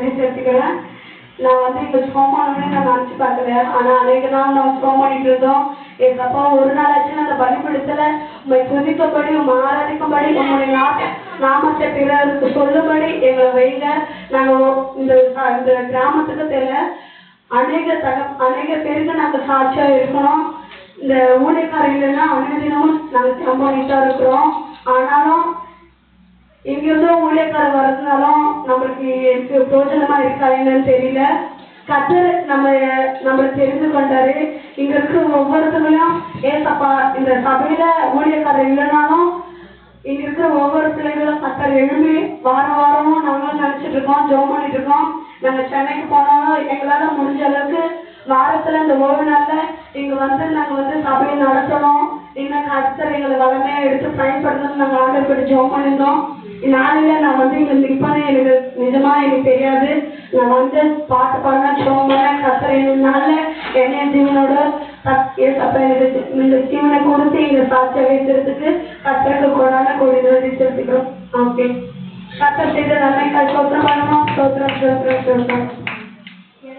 நன்றி செலுத்திக்கிறேன். நான் வந்து இங்கே சோமானோன்னு நான் நினச்சி பார்க்கல. ஆனால் அன்றைக்கு நாள் நம்ம சோம் பண்ணிட்டு இருந்தோம். எங்கள் அப்பா ஒரு நாள் ஆச்சு அந்த பலிபீடத்தில் உண்மை துதிக்கும்படி ஆராதிக்கும்படி உங்களுடைய நாமத்தை பிறருக்கு சொல்லும்படி எங்களை வைங்க. நாங்கள் இந்த கிராமத்துக்கு தெரியல அநேக பேருக்கு நாங்கள் சாட்சியாக இருக்கணும். இந்த ஊழியக்காரர் இல்லைன்னா அனுதினமும் நாங்கள் சம்பாதிட்டா இருக்கிறோம். ஆனாலும் இங்கிருந்து ஊழியக்காரர் வர்றதுனாலும் நம்மளுக்கு பிரோஜனமா இருக்கா என்னன்னு தெரியல. கர்த்தர் நம்மளை தெரிந்து கொண்டாரு. இங்க இருக்கிற ஒவ்வொருத்தவங்களையும் ஏசப்பா இந்த சபையில ஊழியக்காரர் இல்லைனாலும் இங்க இருக்கிற ஒவ்வொரு பிள்ளைகளும் கர்த்தர் எழுப்பி வாரமும் நாங்களும் நினைச்சிட்டு இருக்கோம், ஜெபம் பண்ணிட்டு இருக்கோம். நாங்க சென்னைக்கு போனாலும் எங்களால முடிஞ்ச அளவுக்கு வாரத்துல இந்த ஓய்வு நாள்ல இங்க வந்து நாங்க வந்து சபையை நடத்தணும். இன்னும் கர்த்தர் எங்களை வளமையா எடுத்து பயன்படுத்தணும் நாங்க ஆண்டவர்கிட்ட ஜெபம் பண்ணியிருந்தோம். நாளையில நான் வந்து இங்க நிற்பேன்னு எனக்கு நிஜமா எனக்கு தெரியாது. நான் வந்து பாட்டு பாடினா ஜெபம் பண்ண கர்த்தர் என்னால என்னைய ஜீவனோட ஏசப்பா எனக்கு இந்த ஜீவனை கொடுத்து எங்க சாட்சியை வைக்கிறதுக்கு கர்த்தருக்கு கோடி நன்றி செலுத்திக்கிறோம். ஓகே, கர்த்தர் செய்த நன்மைக்காய் ஸ்தோத்திரம் பண்ணணும். ஸ்தோத்திரம்.